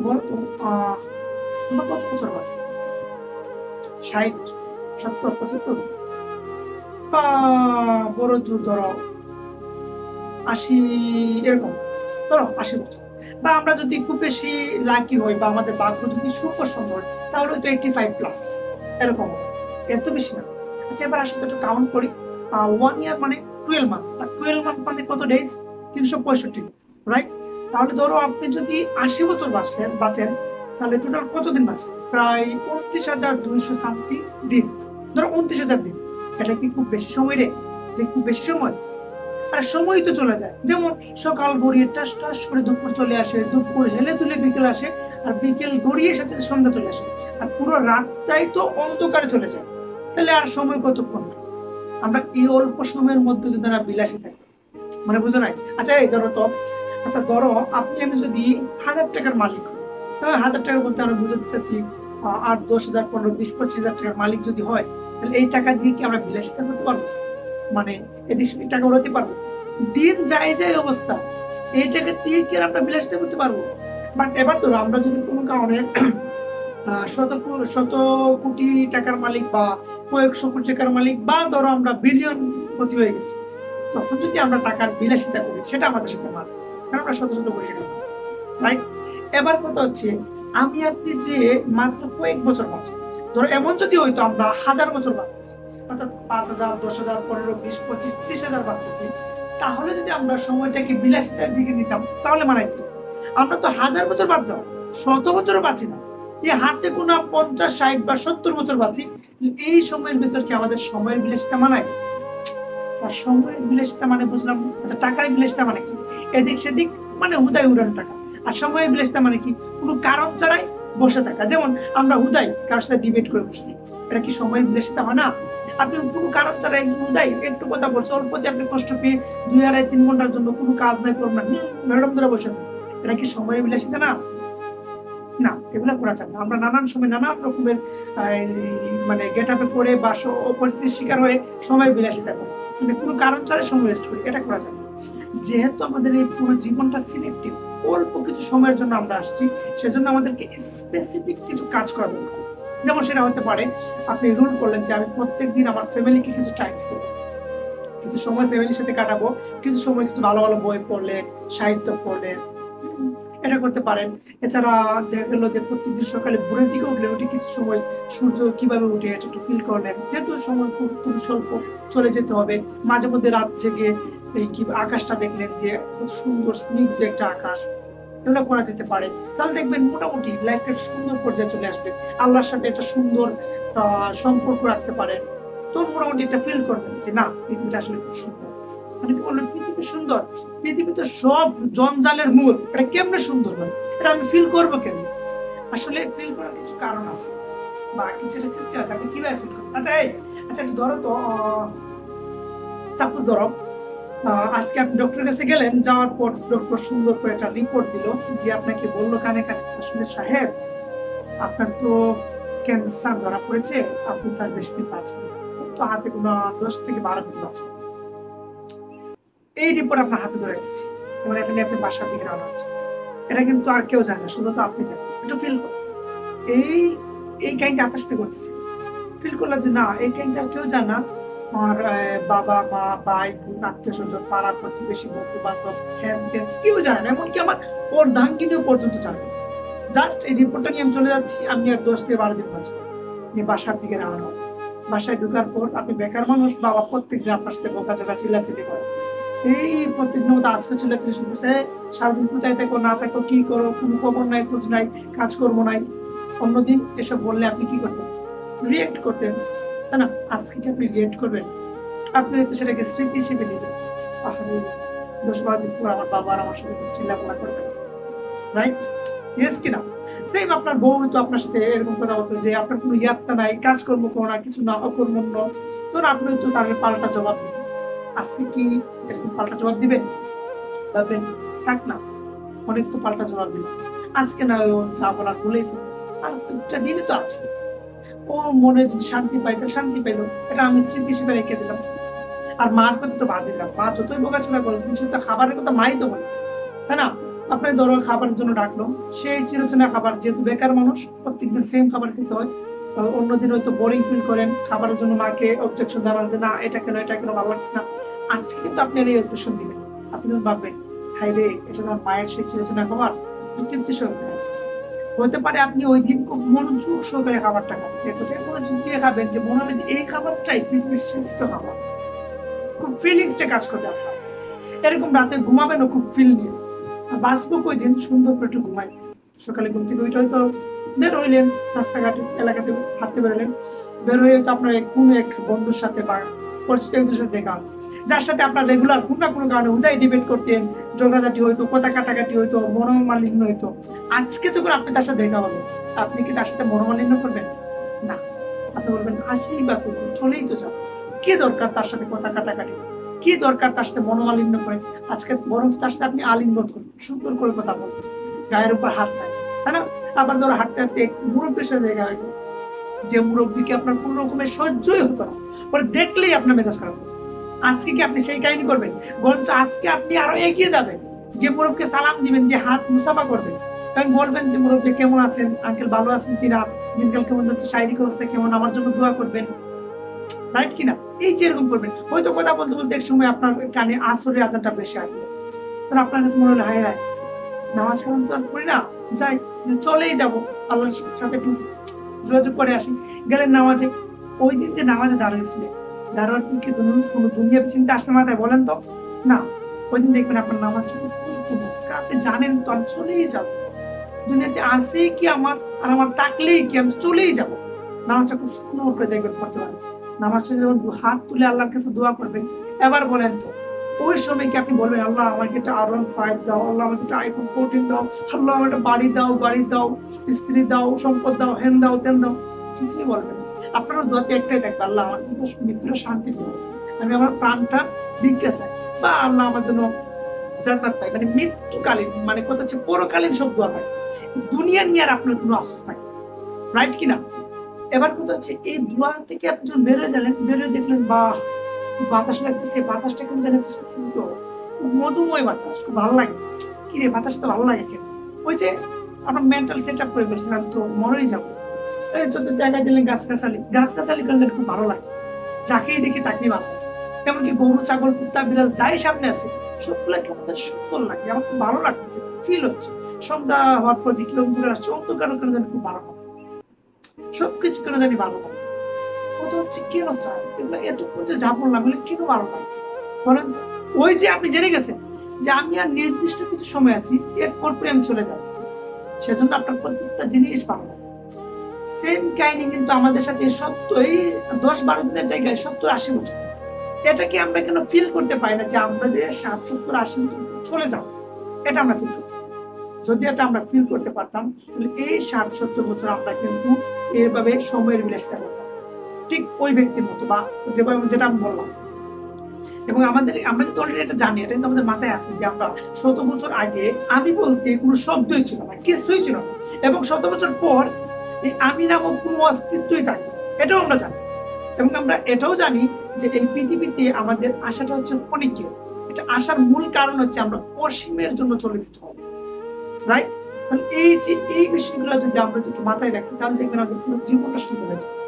বলো তো আমরা কত বছর বাঁচি? 60, 70, 75, বা বড় জোর ধরো 80, এরকম ধরো 80 বছর। বা আমরা যদি খুব বেশি লাকি হই বা আমাদের ভাগ্য যদি সুপার সুন্দর, তাহলে তো 85+, এরকম হবে। এর তো বেশি না। আচ্ছা, এবার আসলে একটু কাউন্ট করি। 1 ইয়ার মানে 12 মান্থ, 12 মান্থ মানে কত ডেজ? 365, রাইট? তাহলে ধরো আপনি যদি 80 বছর বাঁচেন, তাহলে টোটাল কতদিন বাঁচে? প্রায় 29,200 সামথিং দিন। ধরো 29,000 দিন। এটা কি খুব বেশি সময় রে? এটা খুব বেশি সময়? আর সময় তো চলে যায়। যেমন সকাল গড়িয়ে টাস টাস করে দুপুর চলে আসে, দুপুর হেলে তুলে বিকেল আসে, আর বিকেল গড়িয়ে সাথে সন্ধ্যা চলে আসে, আর পুরো রাতটাই তো অন্ধকারে চলে যায়। তাহলে আর সময় কতক্ষণ? আমরা এই অল্প সময়ের মধ্যে যদি আমরা বিলাসী থাকি, মানে বুঝো নাই? আচ্ছা এই ধরো তো, আচ্ছা ধরো আপনি আমি যদি 1,000 টাকার মালিক হই, 1,000 টাকা বলতে আমরা বুঝাতে চাচ্ছি 8, 10,000, 15, 20, 25,000 টাকার মালিক যদি হয়, তাহলে এই টাকা দিয়ে কি আমরা বিলাসিতা করতে পারবো? মানে এদিক সেদিক টাকা উড়াতে পারবো? দিন যায় যায় অবস্থা, এই টাকা দিয়ে কি আর আমরা বিলাসিতা করতে পারবো? বাট এবার ধরো আমরা যদি কোনো কারণে শত কোটি টাকার মালিক বা কয়েকশো কোটি টাকার মালিক, বা ধরো আমরা বিলিয়ন পতি হয়ে গেছি, তখন যদি আমরা টাকার বিলাসিতা করি, সেটা আমাদের সাথে মানবে, কারণ আমরা শত শত কোটি টাকা, রাইট? এবার কথা হচ্ছে, আমি আপনি যে মাত্র কয়েক বছর বাঁচি, ধরো এমন যদি হইতো আমরা 1,000 বছর বাঁচতেছি, অর্থাৎ 5,000, 10,000, 15, 20, 25, 30,000 বাঁচতেছি, তাহলে যদি আমরা সময়টাকে বিলাসিতার দিকে নিতাম, তাহলে মানাই যেত। আমরা তো 1,000 বছর বাদ দাও, 100 বছরও বাঁচি না, এই হাতে গোনা 50, 60 বা 70 বছর বাঁচি। এই সময়ের ভিতর কি আমাদের সময়ের বিলাসিতা মানায়? স্যার, সময়ের বিলাসিতা মানে বুঝলাম। আচ্ছা, টাকার বিলাসিতা মানে কি? এদিক সেদিক মানে হুদাই উড়ান টাকা। আর সময়ের বিলাসিতা মানে কি? কোনো কারণ ছাড়াই বসে থাকা। যেমন আমরা হুদাই কারোর সাথে ডিবেট করে বসছি, এটা কি সময়ের বিলাসিতা হয় না? আপনি কোনো কারণ ছাড়াই হুদাই একটু কথা বলছে, অল্পতে আপনি কষ্ট পেয়ে 2, 2.5, 3 ঘন্টার জন্য কোনো কাজ নাই করবেন, ম্যাডাম ধরে বসেছেন, এটা কি সময়ের বিলাসিতা না? না, এগুলো করা যাবে না। আমরা নানান সময় নানান রকমের মানে গেট আপে পড়ে বা পরিস্থিতির শিকার হয়ে সময় বিলাসিতা করি, মানে কোনো কারণ ছাড়া সময় ওয়েস্ট করি, এটা করা যাবে। যেহেতু আমাদের এই পুরো জীবনটা সিলেক্টিভ, অল্প কিছু সময়ের জন্য আমরা আসছি, সেজন্য আমাদেরকে স্পেসিফিক কিছু কাজ করা দরকার। যেমন সেটা হতে পারে, আপনি রুল করলেন যে আমি প্রত্যেকদিন আমার ফ্যামিলিকে কিছু টাইম দেবো, কিছু সময় ফ্যামিলির সাথে কাটাবো, কিছু সময় কিছু ভালো ভালো বই পড়লেন, সাহিত্য পড়লেন, এটা করতে পারেন। এছাড়া দেখা গেল যে প্রত্যেকদিন সকালে ভোরের দিকে উঠলে উঠে কিছু সময় সূর্য কিভাবে উঠে এটা একটু ফিল করলেন, যেহেতু সময় খুব স্বল্প, চলে যেতে হবে। মাঝে মধ্যে রাত জেগে এই কি আকাশটা দেখলেন, যে খুব সুন্দর স্নিগ্ধ একটা আকাশ, এগুলো করা যেতে পারে। তাহলে দেখবেন মোটামুটি লাইফটা সুন্দর পর্যায়ে চলে আসবে। আল্লাহর সাথে একটা সুন্দর সম্পর্ক রাখতে পারেন, তো মোটামুটি একটা ফিল করবেন যে না, পৃথিবীটা আসলে খুব সুন্দর। মানে কি বললেন, পৃথিবী সুন্দর? পৃথিবী তো সব জঞ্জালের মূল, এটা কেমনে সুন্দর হয়? এটা আমি ফিল করবো কেমনে? আসলে ফিল করার কিছু কারণ আছে বা কিছু একটা সিস্টেম আছে, আপনি কিভাবে ফিল করবেন। আচ্ছা আচ্ছা একটু ধরো তো, সাপোজ ধরো আজকে আপনি ডক্টরের কাছে গেলেন, যাওয়ার পর ডক্টর সুন্দর করে একটা রিপোর্ট দিল, যে আপনাকে বললো কানে কানে, আসলে সাহেব আপনার তো ক্যান্সার ধরা পড়েছে, আপনি তার বেশি দিন বাঁচবেন, তো হাতে কোনো 10 থেকে 12 দিন বাঁচবেন। এই রিপোর্ট আপনার হাতে ধরে দিচ্ছি, এবার এখানে আপনি বাসার দিকে রওনা হচ্ছে। এটা কিন্তু আর কেউ জানে না, শুধু তো আপনি জানেন। একটু ফিল করুন, এই এই কাহিনীটা আপনার সাথে করতেছে, ফিল করলাম যে না, এই কাহিনীটা কেউ জানে না। আমার বাবা মা ভাই বোন আত্মীয় স্বজন পাড়া প্রতিবেশী বন্ধু বান্ধব হ্যান ত্যান কেউ জানে না, এমনকি আমার অর্ধাঙ্গিনীও পর্যন্ত জানে না। জাস্ট এই রিপোর্টটা নিয়ে আমি চলে যাচ্ছি, আমি আর 10 থেকে 12 দিন বাঁচবো। আপনি বাসার দিকে রওনা হন। বাসায় ঢুকার পর আপনি বেকার মানুষ, বাবা প্রত্যেকদিন আপনার সাথে বোকাচোকা চিল্লাচিল্লি করে, এই প্রত্যেকদিন মতো আজকে চিল্লাচিল্লি শুনতেছে, সারাদিন কোথায় থাকো না থাকো, কি করো, কোনো খবর নাই, খোঁজ নাই, কাজকর্ম নাই। অন্যদিন এসব বললে আপনি কি করতেন? রিয়েক্ট করতেন, তাই না? আজকে কি আপনি রিয়েক্ট করবেন? আপনি হয়তো সেটাকে স্মৃতি হিসেবে নেবেন, 10-12 দিন পর আমার বাবা আর আমার সাথে চিল্লাপাল্লা করবেন, রাইট? ইয়েস কিনা? সেম আপনার বউ হয়তো আপনার সাথে এরকম কথা বলতো যে আপনার কোনো ইয়াত্তা নাই, কাজকর্ম করো না, কিছু না, অকর্মণ্য, তখন আপনি হয়তো তার পাল্টা জবাব দিবেন। আজকে কি এরকম পাল্টা জবাব দিবেন? ভাববেন থাক না, অনেক তো পাল্টা জবাব দিলাম, আজকে না ও যা বলার বলেই আর একটা দিনই তো আছে। ও মনে যদি শান্তি পাইতো শান্তি পাইলো, এটা আমি স্মৃতি হিসেবে রেখে দিলাম। আর মার কথা তো বাদ দিলাম, মা যতই বোকাচোকা করো, কিন্তু তো খাবারের কথা মাই তো বলে, তাই না? আপনার ধরো খাবারের জন্য ডাকলো, সেই চিরচেনা খাবার, যেহেতু বেকার মানুষ প্রত্যেকদিন সেম খাবার খেতে হয়, অন্যদিন হয়তো বোরিং ফিল করেন, খাবারের জন্য মাকে অবজেকশন জানান যে না এটা কেন ভালো লাগছে না, আজকে কিন্তু আপনি এই অবজেকশন দিবেন। আপনি যখন ভাববেন হাই রে এটা আমার মায়ের সেই চিরচেনা খাবার, তৃপ্তি সহকারে হতে পারে আপনি ওই দিন খুব মনোযোগ সহকারে খাবারটা খাবেন, এতটাই মনোযোগ দিয়ে খাবেন যে মনে হবে যে এই খাবারটাই পৃথিবীর শ্রেষ্ঠ খাবার, খুব ফিলিংসটা কাজ করবে আপনার। এরকম রাতে ঘুমাবেন খুব ফিল নিয়ে, বাঁচবো ওই দিন সুন্দর করে একটু ঘুমাই। সকালে ঘুম থেকে ওইটা হয়তো বের হইলেন, রাস্তাঘাটে এলাকাতে হাঁটতে বেরোলেন, বের হয়ে হয়তো আপনার কোনো এক বন্ধুর সাথে বা পরিচিত একজনের সাথে দেখা, যার সাথে আপনার রেগুলার কোনো না কোনো কারণে উদায় ডিবেট করতেন, ঝগড়াঝাটি হইতো, কথা কাটাকাটি হইতো, মনোমালিন্য হইতো, আজকে যখন আপনি তার সাথে দেখা হবে, আপনি কি তার সাথে মনোমালিন্য করবেন? না, আপনি বলবেন আসেই বা করবো, চলেই তো যাবো, কি দরকার তার সাথে কথা কাটাকাটি, কি দরকার তার সাথে মনোমালিন্য করে, আজকে বরং তার সাথে আপনি আলিঙ্গন করবেন, সুন্দর করে কথা বলবেন, গায়ের উপর হাত থাকে, তাই না? আবার ধরো হাঁটতে হাঁটতে মুরব্বীর সাথে দেখা হইতো, যে মুরব্বীকে আপনার কোন রকমের সহ্যই হতো না, পরে দেখলেই আপনার মেজাজ খারাপ হতো, আজকে কি আপনি সেই কাহিনী করবেন? বরঞ্চ আজকে আপনি আরো এগিয়ে যাবেন, গিয়ে মুরব্বীকে সালাম দিবেন, দিয়ে হাত মুসাফা করবেন, কারণ বলবেন যে মুরব্বী কেমন আছেন, আঙ্কেল ভালো আছেন কিনা, দিনকাল কেমন যাচ্ছে, শারীরিক অবস্থা কেমন, আমার জন্য দোয়া করবেন, রাইট কিনা? এই যে এরকম করবেন, হয়তো কথা বলতে বলতে এক সময় আপনার কানে আসরের আজানটা বেশি আসবে, তখন আপনার কাছে মনে হলো হায় হায় নামাজ কালাম তো আর করি না, যাই চলেই যাবো আল্লাহর সাথে একটু যোগাযোগ করে আসি, গেলেন নামাজে। ওই দিন যে নামাজে দাঁড়িয়েছিলেন, দাঁড়ানোর কি কোনো দুনিয়া চিন্তা আসবে মাথায়, বলেন তো? না, ওই দিন দেখবেন আপনার নামাজটা আপনি জানেন তো আমি চলেই যাবো, দুনিয়াতে আসেই কি আমার, আর আমার ডাকলেই কি আমি চলেই যাবো। নামাজটা খুব সুন্দর করে দেখবেন করতে পারেন, নামাজটা যখন হাত তুলে আল্লাহর কাছে দোয়া করবেন, এবার বলেন তো ওই সময় কি আপনি বলবেন আল্লাহ আমাকে একটা R15 দাও, আল্লাহ আমাকে একটা iPhone 14 দাও, আল্লাহ আমার একটা বাড়ি দাও, স্ত্রী দাও, সম্পদ দাও, হেন দাও তেন দাও, কিছুই বলবেন। আপনারও দোয়াতে একটাই থাকবে আল্লাহ আমার মৃত্যুটা শান্তি দেবো, আমি আমার প্রাণটা ভিক্ষা চাই, বা আল্লাহ আমার জন্য জান্নাত পাই, মানে মৃত্যুকালীন, মানে কথা হচ্ছে পরকালীন সব দোয়া থাকে, দুনিয়া নিয়ে আর আপনার কোনো আফসোস থাকে, রাইট কিনা? এবার কথা হচ্ছে এই দোয়া থেকে আপনি যখন বেরোয় গেলেন, বেরোয় দেখলেন বাহ বাতাস লাগতেছে, বাতাসটা কেমন জানাচ্ছে সুন্দর, মধুময় বাতাস, খুব ভালো লাগে, কি রে বাতাসটা ভালো লাগে কেন? ওই যে আপনার মেন্টাল সেট আপ করে ফেলছিলাম তো মরেই যাবো, এই যত জায়গায় দিলেন গাছগাছালি করলেন খুব ভালো লাগে, যাকেই দেখি তাকেই ভালো লাগে, এমনকি গরু ছাগল কুত্তা বিড়াল যাই সামনে আছে সবগুলা কেমন সুন্দর লাগে, আমার খুব ভালো লাগতেছে, ফিল হচ্ছে, সন্ধ্যা হওয়ার পর দিকে ঘুরে আসছে, অন্ধকার কেন জানি খুব ভালো লাগে, সবকিছু কেন জানি ভালো লাগে, কথা হচ্ছে কেন চাই এগুলো এতক্ষণ যে যা বললাম এগুলো কেন ভালো লাগে বলেন তো? ওই যে আপনি জেনে গেছেন যে আমি আর নির্দিষ্ট কিছু সময় আছি, এরপর আমি চলে যাব, সেজন্য আপনার প্রত্যেকটা জিনিস ভালো লাগে। সেম কাহিনী কিন্তু আমাদের সাথে সত্য, এই 10-12 দিনের জায়গায় 70-80 বছর, এটাকে আমরা কেন ফিল করতে পারি না যে আমরা যে 60-70-80 বছর চলে যাব, এটা আমরা ফিল করতে, যদি এটা আমরা ফিল করতে পারতাম তাহলে এই 60-70 বছর আমরা কিন্তু এইভাবে সময়ের বিলাসিতা করতাম, ঠিক ওই ব্যক্তির মতো, বা যেটা আমি বললাম। এবং আমরা কিন্তু অলরেডি এটা জানি, এটা কিন্তু আমাদের মাথায় আছে যে আমরা 100 বছর আগে আমি বলতে কোনো শব্দই ছিল না, কিছুই ছিল না, এবং 100 বছর পর এই আমি নামক কোনো অস্তিত্বই থাকবে, এটাও আমরা জানি। এবং আমরা এটাও জানি যে এই পৃথিবীতে আমাদের আশাটা হচ্ছে ক্ষণিকের, এটা আসার মূল কারণ হচ্ছে আমরা অসীমের জন্য চলে যেতে হবে, রাইট? তাহলে এই যে এই বিষয়গুলো যদি আমরা একটু মাথায় রাখি তাহলে দেখবেন আমাদের পুরো জীবনটা সুন্দর হয়ে যাবে।